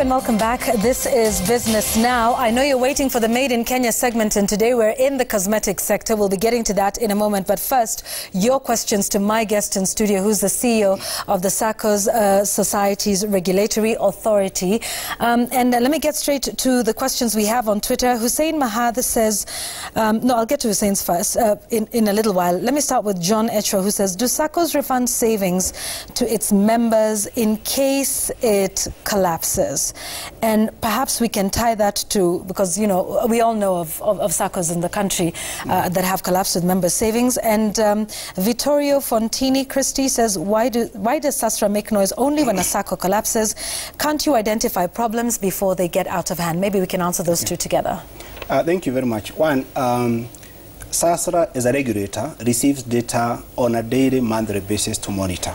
and welcome back. This is Business Now. I know you're waiting for the Made in Kenya segment, and today we're in the cosmetics sector. We'll be getting to that in a moment. But first, your questions to my guest in studio, who's the CEO of the SACCOS Society's Regulatory Authority. And let me get straight to the questions we have on Twitter. Hussein Mahad says, no, I'll get to Hussein's first in a little while. Let me start with John Echo, who says, do SACCOs refund savings to its members in case it collapses? And perhaps we can tie that to, because, you know, we all know of SACCOs in the country that have collapsed with member savings. And Vittorio Fontini Christie says, why does SASRA make noise only when a SACCO collapses? Can't you identify problems before they get out of hand? Maybe we can answer those two together. Thank you very much. One, SASRA as a regulator receives data on a daily, monthly basis to monitor.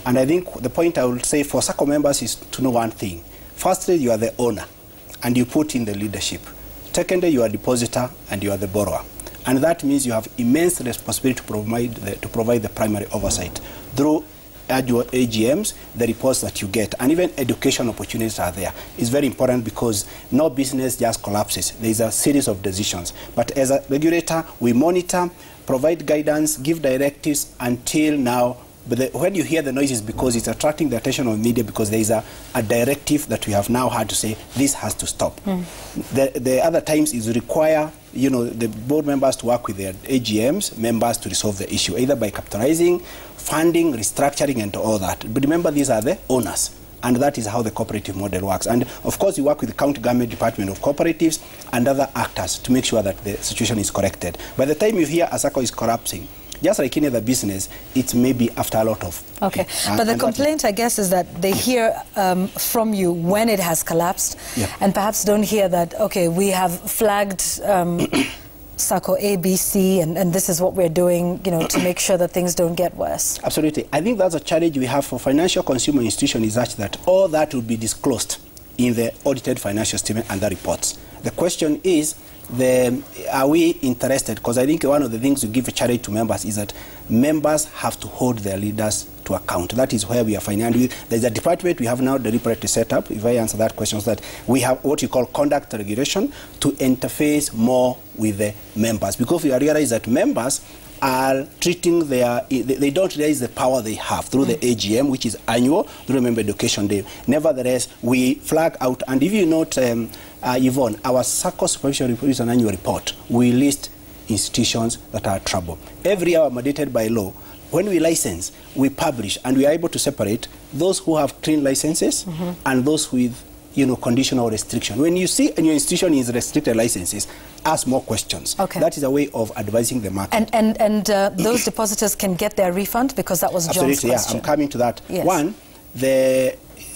And I think the point I would say for SACCO members is to know one thing. Firstly, you are the owner, and you put in the leadership. Secondly, you are the depositor, and you are the borrower. And that means you have immense responsibility to provide the primary oversight through your AGMs, the reports that you get, and even education opportunities are there. It's very important because no business just collapses. There is a series of decisions. But as a regulator, we monitor, provide guidance, give directives until now. But when you hear the noise, it's because it's attracting the attention of media, because there is a directive that we have now had to say this has to stop. The other times is require, you know, the board members to work with their AGMs members to resolve the issue, either by capitalizing, funding, restructuring, and all that. But remember, these are the owners. And that is how the cooperative model works. And of course, we work with the County Government Department of Cooperatives and other actors to make sure that the situation is corrected. By the time you hear a SACCO is collapsing, just like any other business, it may be after a lot of... Okay, but the complaint, I guess, is that they hear from you when it has collapsed, and perhaps don't hear that, okay, we have flagged SACCO A, B, C, and this is what we're doing, you know, to make sure that things don't get worse. Absolutely. I think that's a challenge we have for financial consumer institutions, is such that all that will be disclosed in the audited financial statement and the reports. The question is, are we interested? Because I think one of the things we give a charity to members is that members have to hold their leaders to account. That is where we are financially. There's a department we have now deliberately set up, if I answer that question, so that we have what you call conduct regulation to interface more with the members. Because we realize that members are treating they don't realize the power they have through the AGM, which is annual, through Member Education Day. Nevertheless, we flag out, and if you note, Yvonne, our SACCO supervision report is an annual report. We list institutions that are trouble. Every year mandated by law, when we license, we publish, and we are able to separate those who have clean licenses and those with, you know, conditional restriction. When you see your institution is restricted licenses, ask more questions. Okay. That is a way of advising the market. And those depositors can get their refund, because that was John's question. Absolutely, yeah. I'm coming to that. Yes. One,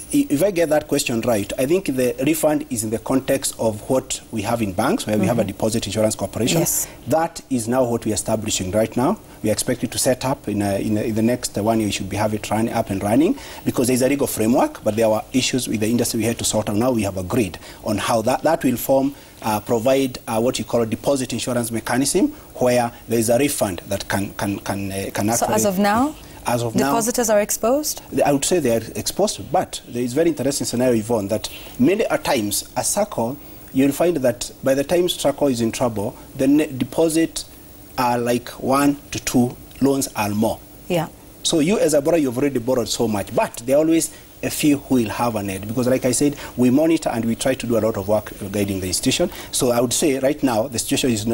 if I get that question right, I think the refund is in the context of what we have in banks, where we have a deposit insurance corporation. Yes. That is now what we are establishing right now. We are expected to set up in the next 1 year. We should have it up and running, because there is a legal framework, but there were issues with the industry we had to sort out. Now we have agreed on how that will form, provide what you call a deposit insurance mechanism, where there is a refund that can actually... So as of now? As of now, depositors are exposed? I would say they are exposed, but there is very interesting scenario, Yvonne, that many times a SACCO, you'll find that by the time SACCO is in trouble, the deposit are like 1 to 2 loans are more. Yeah. So you as a borrower, you've already borrowed so much, but there are always a few who will have a need, because like I said, we monitor and we try to do a lot of work guiding the institution. So I would say right now the situation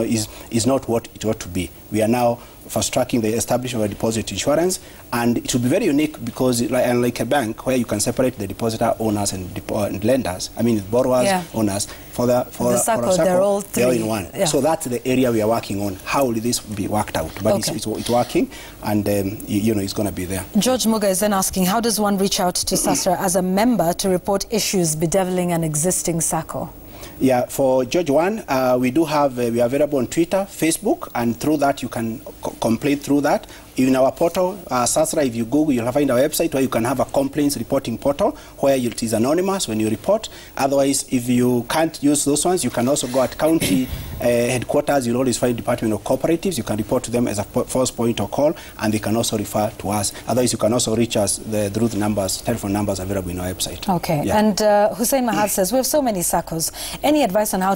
is not what it ought to be. We are now fast-tracking the establishment of a deposit insurance, and it will be very unique, because unlike a bank where you can separate the depositor owners and lenders, I mean borrowers, owners, for the SACCO, they're all three. They're all in one. Yeah. So that's the area we are working on. How will this be worked out? But it's working, and you know, it's going to be there. George Muga is then asking, how does one reach out to SASRA as a member to report issues bedeviling an existing SACCO? Yeah, for George 1, we do have, we are available on Twitter, Facebook, and through that you can complaint through that. In our portal, SASRA, if you Google, you'll find our website where you can have a complaints reporting portal where it is anonymous when you report. Otherwise, if you can't use those ones, you can also go at county headquarters. You'll always find Department of Cooperatives. You can report to them as a first point of call, and they can also refer to us. Otherwise, you can also reach us through the numbers, telephone numbers available in our website. Okay. Yeah. And Hussein Mahad says, we have so many SACCOs. Any advice on how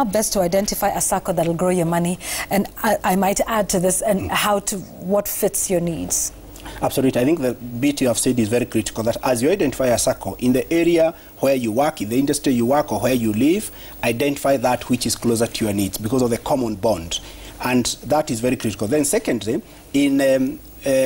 best to identify a SACCO that will grow your money? And I might add to this, and what fits your needs? Absolutely. I think the bit you have said is very critical, that as you identify a SACCO in the area where you work, in the industry you work, or where you live, identify that which is closer to your needs because of the common bond. And that is very critical. Then secondly,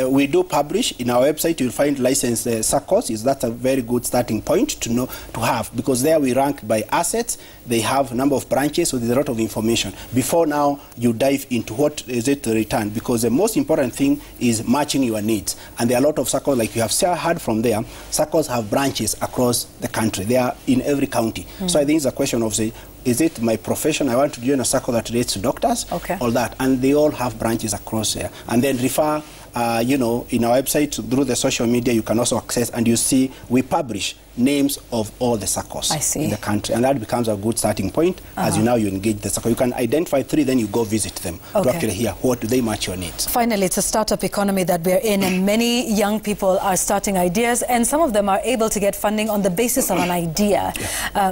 we do publish in our website. You'll find licensed SACCOs. That's a very good starting point to have, because there we rank by assets. They have a number of branches, so there's a lot of information. Before now you dive into what is it the return, because the most important thing is matching your needs. And there are a lot of SACCOs, like you have heard from there. SACCOs have branches across the country. They are in every county. So I think it's a question of, say, is it my profession? I want to join a SACCO that relates to doctors, all that. And they all have branches across there. And then refer, in our website, through the social media, you can also access, and you see we publish names of all the SACCOs in the country. And that becomes a good starting point as you engage the SACCO. You can identify 3, then you go visit them to actually hear what do they match your needs. Finally, it's a startup economy that we're in, and many young people are starting ideas, and some of them are able to get funding on the basis of an idea.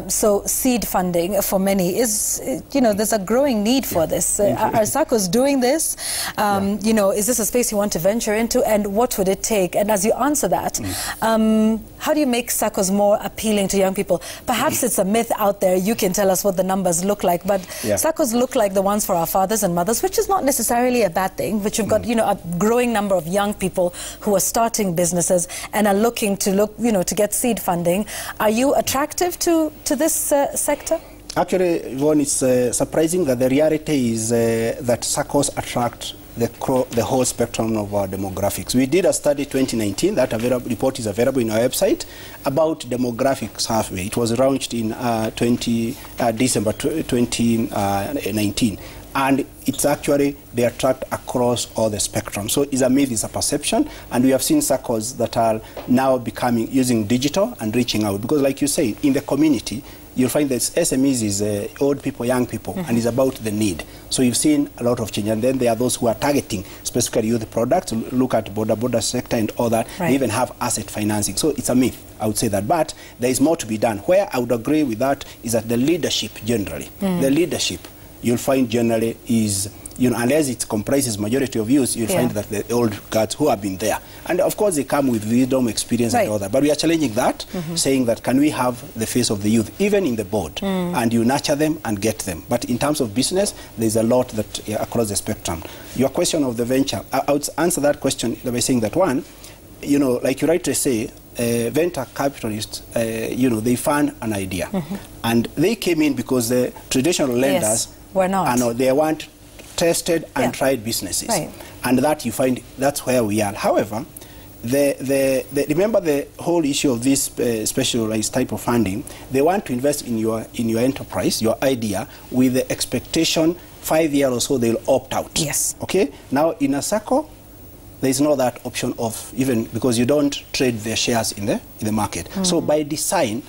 So seed funding for many is, there's a growing need for this. Are SACCOs doing this? Is this a space you want to venture into, and what would it take? And as you answer that, how do you make SACCOs more appealing to young people? Perhaps it's a myth out there. You can tell us what the numbers look like, but SACCOs look like the ones for our fathers and mothers, which is not necessarily a bad thing, which you've got, a growing number of young people who are starting businesses and are looking to get seed funding. Are you attractive to this sector? Actually, Yvonne, it's surprising that the reality is that SACCOs attract the whole spectrum of our demographics. We did a study 2019, that report is available in our website, about demographic survey. It was launched in December 2019. And it's actually, they attract across all the spectrum. So it's a myth, it's a perception. And we have seen SACCOs that are now using digital and reaching out. Because like you say, in the community, you'll find that SMEs is old people, young people, and it's about the need. So you've seen a lot of change. And then there are those who are targeting specifically youth products, look at border sector and all that. They even have asset financing. So it's a myth, I would say that. But there is more to be done. Where I would agree with that is that the leadership generally, the leadership, you'll find generally is, unless it comprises majority of youth, you'll find that the old guards who have been there. And of course they come with wisdom, experience and all that. But we are challenging that, saying that can we have the face of the youth, even in the board, and you nurture them and get them. But in terms of business, there's a lot that across the spectrum. Your question of the venture, I would answer that question by saying that one, like you rightly say, venture capitalists, they fund an idea. And they came in because the traditional lenders were not. They want tested and tried businesses. And that you find, that's where we are. However, remember the whole issue of this specialized type of funding, they want to invest in your enterprise, your idea, with the expectation 5 years or so they'll opt out. Okay? Now in a SACCO, there is no that option of, even because you don't trade their shares in the market. So by design,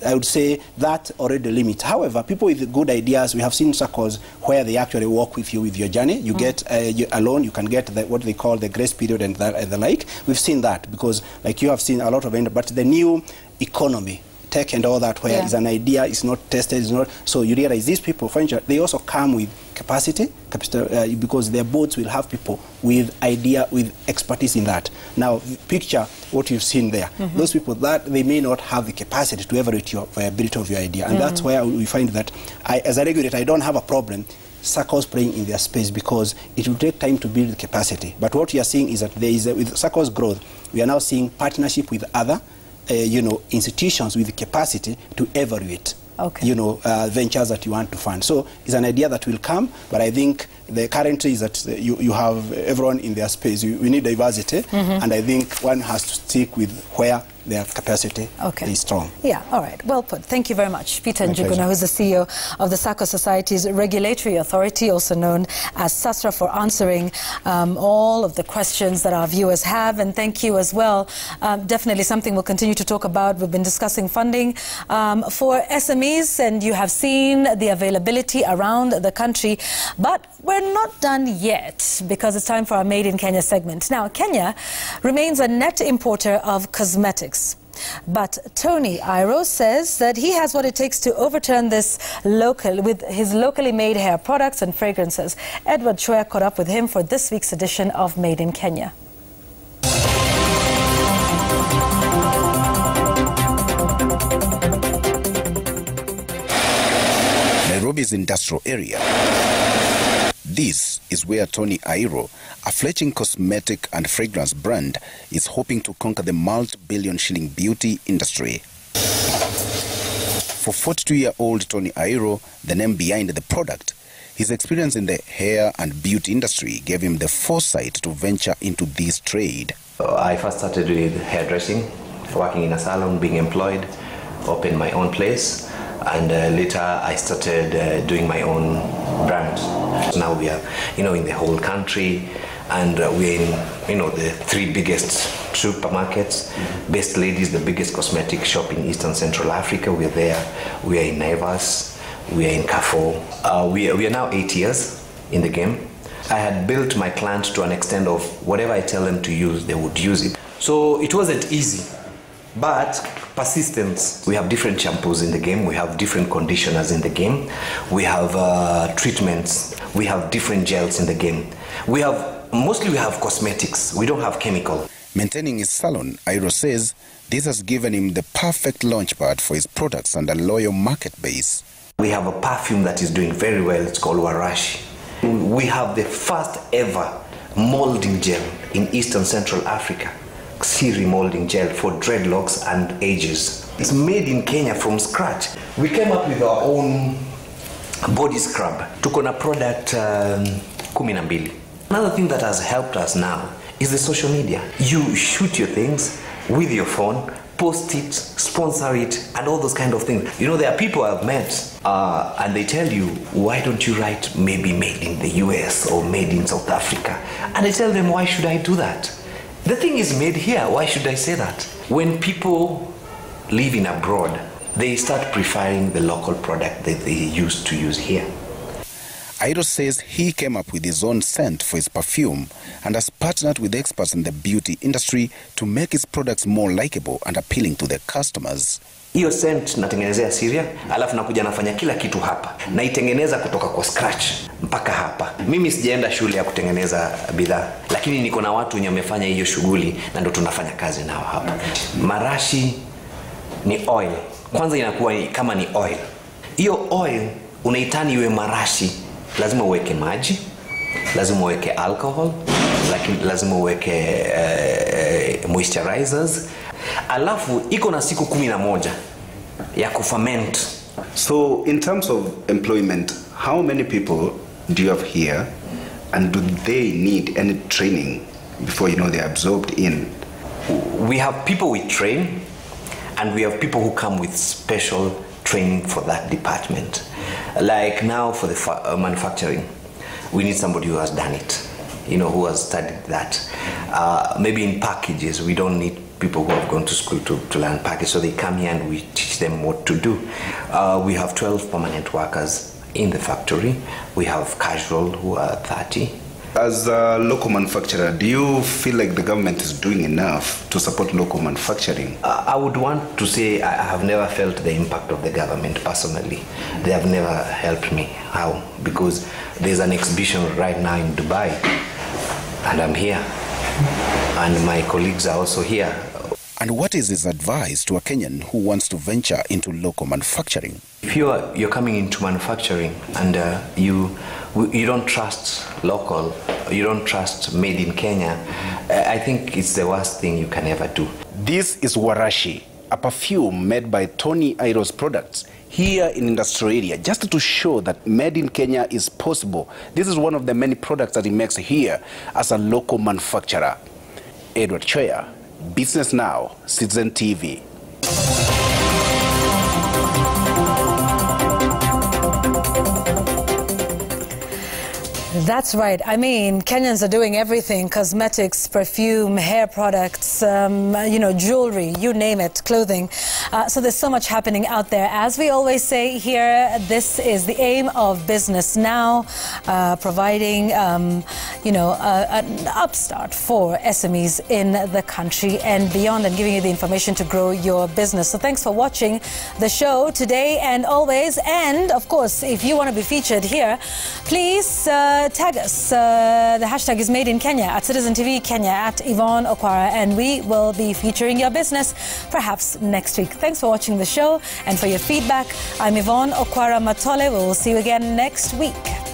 I would say that already limits. However, people with good ideas, we have seen SACCOs where they actually walk with you with your journey. You get a loan, you can get what they call the grace period and the like. We've seen that because, like you have seen a lot of, but the new economy, tech and all that, where is an idea, it's not tested, it's not, so you realize these people, they also come with capacity, because their boards will have people with idea, with expertise in that. Now, picture what you've seen there. Those people, that they may not have the capacity to evaluate your viability of your idea. And that's where we find that, as a regulator, I don't have a problem SACCOs playing in their space, because it will take time to build the capacity. But what we are seeing is that there is, with SACCOs growth, we are now seeing partnership with other institutions with the capacity to evaluate ventures that you want to fund. So it's an idea that will come, but I think the currently is that you have everyone in their space. We need diversity, and I think one has to stick with where their capacity is strong. Yeah, all right. Well put. Thank you very much. Peter Njuguna, who's the CEO of the SACCOS Society's Regulatory Authority, also known as Sasha, for answering all of the questions that our viewers have. And thank you as well. Definitely something we'll continue to talk about. We've been discussing funding for SMEs, and you have seen the availability around the country. But we're not done yet, because it's time for our Made in Kenya segment. Now, Kenya remains a net importer of cosmetics. But Tony Airo says that he has what it takes to overturn this with his locally made hair products and fragrances. Edward Chua caught up with him for this week's edition of Made in Kenya. Nairobi's industrial area. This is where Tony Airo, a fledgling cosmetic and fragrance brand, is hoping to conquer the multi-billion shilling beauty industry. For 42-year-old Tony Airo, the name behind the product, his experience in the hair and beauty industry gave him the foresight to venture into this trade. I first started with hairdressing, working in a salon, being employed, opened my own place. And later I started doing my own brand. So now we are, in the whole country, and we're in, the 3 biggest supermarkets. Best Ladies, the biggest cosmetic shop in Eastern Central Africa. We're there. We are in Naivas. We are in Carrefour. We are now 8 years in the game. I had built my clients to an extent of whatever I tell them to use, they would use it. So it wasn't easy. But persistence. We have different shampoos in the game. We have different conditioners in the game. We have treatments. We have different gels in the game. Mostly we have cosmetics. We don't have chemical. Maintaining his salon, Airo says this has given him the perfect launchpad for his products and a loyal market base. We have a perfume that is doing very well. It's called Warashi. We have the first ever molding gel in Eastern Central Africa. Siri molding gel for dreadlocks and ages. It's made in Kenya from scratch. We came up with our own body scrub. Took on a product 12. Another thing that has helped us now is the social media. You shoot your things with your phone, post it, sponsor it, and all those kind of things. There are people I've met and they tell you, why don't you write maybe made in the US or made in South Africa? And I tell them, why should I do that? The thing is made here. Why should I say that? When people live in abroad, they start preferring the local product that they used to use here. Airo says he came up with his own scent for his perfume and has partnered with experts in the beauty industry to make his products more likable and appealing to their customers. Hiyo scent natengenezea Syria, alafu nakuja nafanya kila kitu hapa. Naitengeneza kutoka kwa scratch mpaka hapa. Mimi sijaenda shule ya kutengeneza bidhaa, lakini niko na watu wenye wamefanya hiyo shughuli na ndio tunafanya kazi nao hapa. Marashi ni oil. Kwanza inakuwa kama ni oil. Hiyo oil unaitani iwe marashi, lazima uweke maji, lazima uweke alcohol, lakini lazima uweke moisturizers. Alafu iko na siku 11 ya kuferment. So in terms of employment, how many people do you have here, and do they need any training before they're absorbed in? We have people we train, and we have people who come with special training for that department. Like now for the manufacturing, we need somebody who has done it, who has studied that. Maybe in packages, we don't need people who have gone to school to learn package, so they come here and we teach them what to do. We have 12 permanent workers in the factory. We have casual who are 30. As a local manufacturer, do you feel like the government is doing enough to support local manufacturing? I would want to say I have never felt the impact of the government personally. They have never helped me. How? Because there's an exhibition right now in Dubai, and I'm here. And my colleagues are also here. And what is his advice to a Kenyan who wants to venture into local manufacturing? If you're coming into manufacturing and you don't trust local, you don't trust made in Kenya, I think it's the worst thing you can ever do. This is Warashi, a perfume made by Tony Airo's products here in industrial area, just to show that made in Kenya is possible. This is one of the many products that he makes here as a local manufacturer. Edward Choya, Business Now, Citizen TV. That's right. I mean, Kenyans are doing everything: cosmetics, perfume, hair products, jewelry, you name it, clothing. So there's so much happening out there. As we always say here, this is the aim of Business Now, providing, an upstart for SMEs in the country and beyond, and giving you the information to grow your business. So thanks for watching the show today and always. And of course, if you want to be featured here, please tag us. The hashtag is Made in Kenya at Citizen TV Kenya at Yvonne Okwara, and we will be featuring your business perhaps next week. Thanks for watching the show and for your feedback. I'm Yvonne Okwara Matole. We will see you again next week.